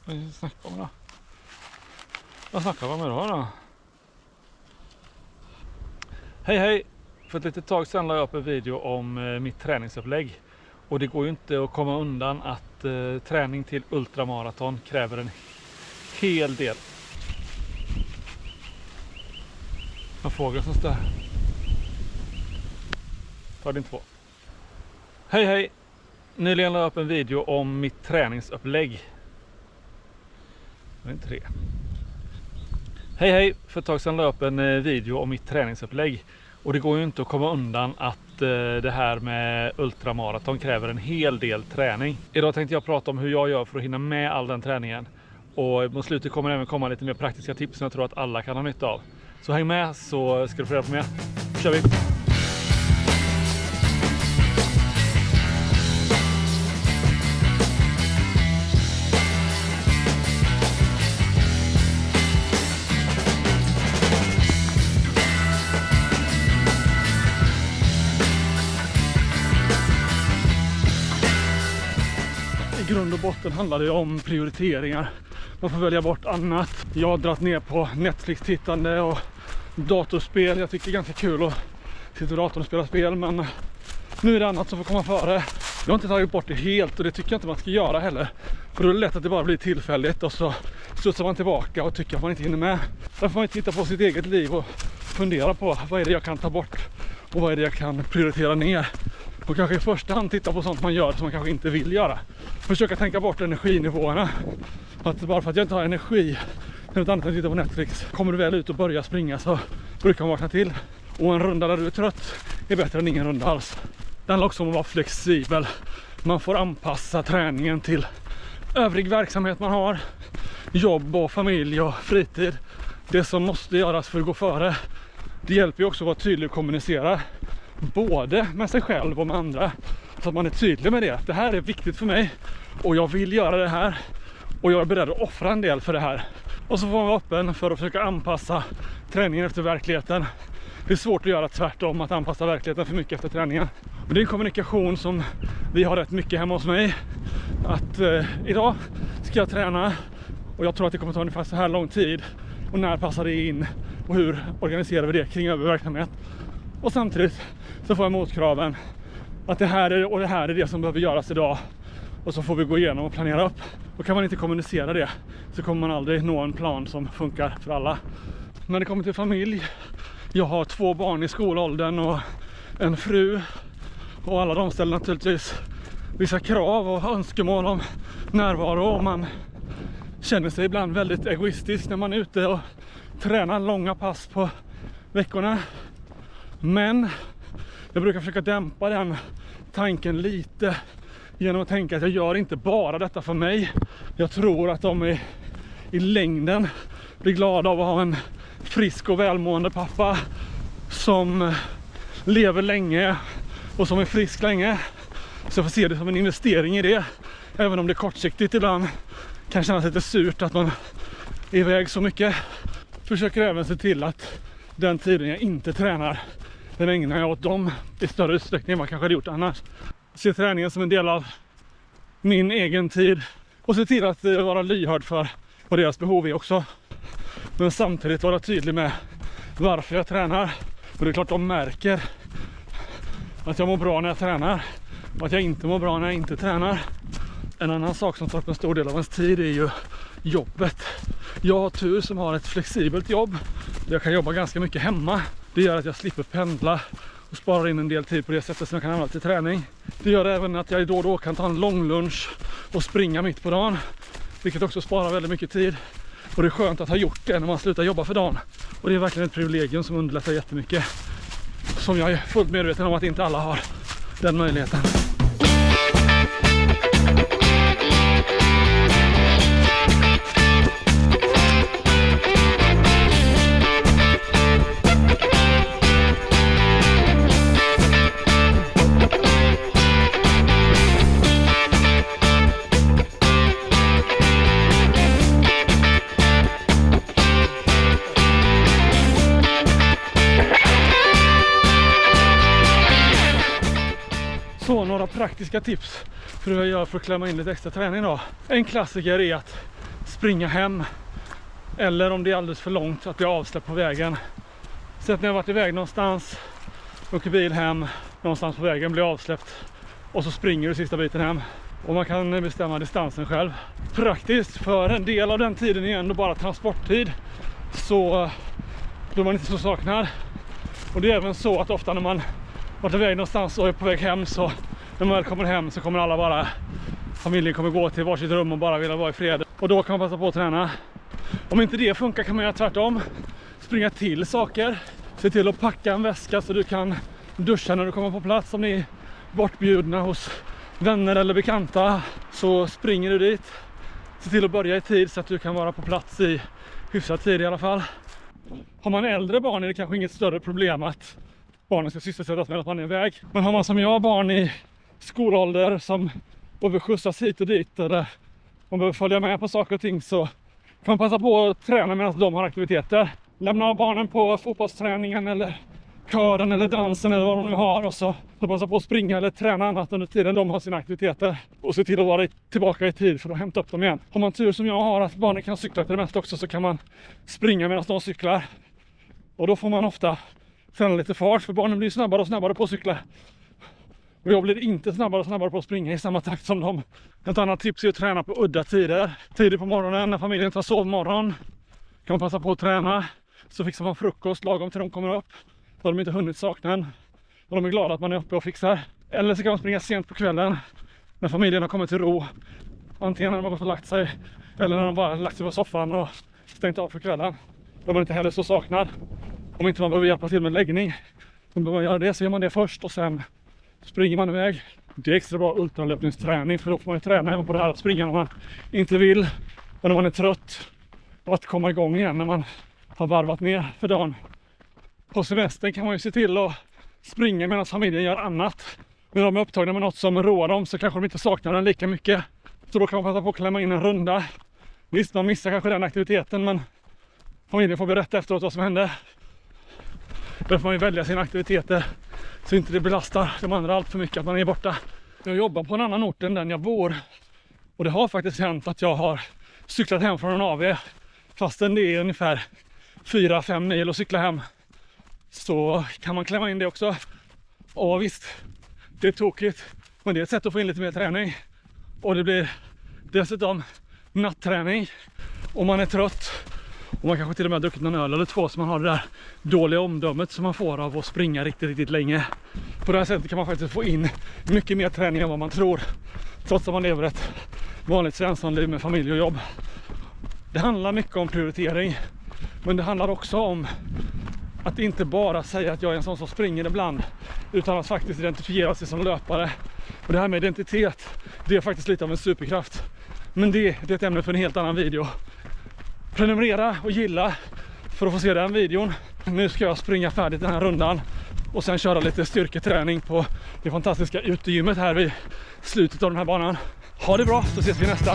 Vad snackar vi om då? Vad snackar vi om idag då? Hej! För ett litet tag sedan la jag upp en video om mitt träningsupplägg. Och det går ju inte att komma undan att träning till ultramaraton kräver en hel del. En fågel som stör. Ta det inte på. Hej! Nyligen la jag upp en video om mitt träningsupplägg. Det är inte det. Hej! För ett tag sedan la jag upp en video om mitt träningsupplägg. Och det går ju inte att komma undan att det här med ultramaraton kräver en hel del träning. Idag tänkte jag prata om hur jag gör för att hinna med all den träningen. Och mot slutet kommer det även komma lite mer praktiska tips som jag tror att alla kan ha nytta av. Så häng med så ska du få reda på mer. Nu kör vi! I grund och botten handlar det om prioriteringar. Man får välja bort annat. Jag har dragit ner på Netflix-tittande och datorspel. Jag tycker det är ganska kul att sitta i datorn och spela spel, men nu är det annat som får komma före. Jag har inte tagit bort det helt och det tycker jag inte man ska göra heller. För då är det lätt att det bara blir tillfälligt och så studsar man tillbaka och tycker att man inte hinner med. Därför får man titta på sitt eget liv och fundera på vad är det jag kan ta bort och vad är det jag kan prioritera ner. Och kanske i första hand titta på sånt man gör som man kanske inte vill göra. Försöka tänka bort energinivåerna. Att bara för att jag inte har energi till något annat än att titta på Netflix. Kommer du väl ut och börja springa så brukar man vakna till. Och en runda där du är trött är bättre än ingen runda alls. Det handlar också om att vara flexibel. Man får anpassa träningen till övrig verksamhet man har. Jobb och familj och fritid. Det som måste göras för att gå före. Det hjälper ju också att vara tydlig och kommunicera. Både med sig själv och med andra. Så att man är tydlig med det. Det här är viktigt för mig. Och jag vill göra det här. Och jag är beredd att offra en del för det här. Och så får man vara öppen för att försöka anpassa träningen efter verkligheten. Det är svårt att göra tvärtom, att anpassa verkligheten för mycket efter träningen. Och det är en kommunikation som vi har rätt mycket hemma hos mig. Att idag ska jag träna. Och jag tror att det kommer ta ungefär så här lång tid. Och när passar det in? Och hur organiserar vi det kring övrig verksamhet? Och samtidigt så får jag motkraven att det här är det som behöver göras idag. Och så får vi gå igenom och planera upp. Och kan man inte kommunicera det så kommer man aldrig nå en plan som funkar för alla. När det kommer till familj, jag har 2 barn i skolåldern och en fru. Och alla de ställer naturligtvis vissa krav och önskemål om närvaro. Och man känner sig ibland väldigt egoistisk när man är ute och tränar långa pass på veckorna. Men jag brukar försöka dämpa den tanken lite genom att tänka att jag gör inte bara detta för mig. Jag tror att de i längden blir glada av att ha en frisk och välmående pappa som lever länge och som är frisk länge. Så jag får se det som en investering i det. Även om det kortsiktigt ibland kan kännas lite surt att man är iväg så mycket. Försöker även se till att den tiden jag inte tränar, den ägnar jag åt dem i större utsträckning än vad jag kanske hade gjort annars. Se träningen som en del av min egen tid. Och se till att vara lyhörd för vad deras behov är också. Men samtidigt vara tydlig med varför jag tränar. Och det är klart de märker att jag mår bra när jag tränar. Och att jag inte mår bra när jag inte tränar. En annan sak som tar upp en stor del av ens tid är ju jobbet. Jag har tur som har ett flexibelt jobb. Jag kan jobba ganska mycket hemma. Det gör att jag slipper pendla och sparar in en del tid på det sättet som jag kan använda till träning. Det gör även att jag då och då kan ta en lång lunch och springa mitt på dagen. Vilket också sparar väldigt mycket tid. Och det är skönt att ha gjort det när man slutar jobba för dagen. Och det är verkligen ett privilegium som underlättar jättemycket. Som jag är fullt medveten om att inte alla har den möjligheten. Så några praktiska tips för hur jag gör för att klämma in lite extra träning då. En klassiker är att springa hem. Eller om det är alldeles för långt att bli avsläppt på vägen. Så att när jag varit iväg någonstans, åker bil hem, någonstans på vägen, blir avsläppt och så springer du sista biten hem. Och man kan bestämma distansen själv. Praktiskt, för en del av den tiden är ändå bara transporttid. Så då är man inte så saknad. Och det är även så att ofta när man varit iväg någonstans och är på väg hem, så när man väl kommer hem så kommer alla bara, familjen kommer gå till varsitt rum och bara vilja vara i fred. Och då kan man passa på att träna. Om inte det funkar kan man göra tvärtom. Springa till saker. Se till att packa en väska så du kan duscha när du kommer på plats. Om ni är bortbjudna hos vänner eller bekanta, så springer du dit. Se till att börja i tid så att du kan vara på plats i hyfsad tid i alla fall. Har man äldre barn är det kanske inget större problem att barnen ska sysselsättas med att man är iväg. Men har man som jag barn i skolålder som behöver skjutsas hit och dit, eller man behöver följa med på saker och ting, så kan man passa på att träna medan de har aktiviteter. Lämna av barnen på fotbollsträningen eller kören eller dansen eller vad de nu har, och så passa på att springa eller träna annat under tiden de har sina aktiviteter. Och se till att vara tillbaka i tid för att hämta upp dem igen. Har man tur som jag har att barnen kan cykla till det mesta också, så kan man springa medan de cyklar. Och då får man ofta träna lite fart, för barnen blir snabbare och snabbare på att cykla. Och jag blir inte snabbare och snabbare på att springa i samma takt som dem. Ett annat tips är att träna på udda tider. Tidigt på morgonen när familjen tar sovmorgon kan man passa på att träna. Så fixar man frukost lagom till de kommer upp. Då har de inte hunnit sakna en. Och de är glada att man är uppe och fixar. Eller så kan man springa sent på kvällen när familjen har kommit till ro. Antingen när de har gått och lagt sig, eller när de bara lagt sig på soffan och stängt av för kvällen. Då är man inte heller så saknad. Om inte man behöver hjälpa till med läggning, då behöver man göra det, så gör man det först och sen springer man iväg. Det är extra bra ultralöpningsträning, för då får man ju träna även på det här att springa när man inte vill, och när man är trött, och att komma igång igen när man har varvat ner för dagen. På semestern kan man ju se till att springa medan familjen gör annat. När de är upptagna med något som roar dem så kanske de inte saknar den lika mycket. Så då kan man passa på att klämma in en runda. Visst, man missar kanske den aktiviteten, men familjen får berätta efteråt vad som hände. Då får man ju välja sina aktiviteter så inte det belastar de andra allt för mycket att man är borta. Jag jobbar på en annan ort än den jag bor. Och det har faktiskt hänt att jag har cyklat hem från en AV. Fastän det är ungefär 4-5 mil att cykla hem, så kan man klämma in det också. Och visst, det är tokigt, men det är ett sätt att få in lite mer träning. Och det blir dessutom natträning om man är trött. Och man kanske till och med har druckit någon öl eller två, så man har det där dåliga omdömet som man får av att springa riktigt länge. På det här sättet kan man faktiskt få in mycket mer träning än vad man tror, trots att man lever ett vanligt svenssonliv med familj och jobb. Det handlar mycket om prioritering, men det handlar också om att inte bara säga att jag är en sån som springer ibland, utan att faktiskt identifiera sig som löpare. Och det här med identitet, det är faktiskt lite av en superkraft. Men det är ett ämne för en helt annan video. Prenumerera och gilla för att få se den videon. Nu ska jag springa färdigt den här rundan och sen köra lite styrketräning på det fantastiska utegymmet här vid slutet av den här banan. Ha det bra, så ses vi nästa.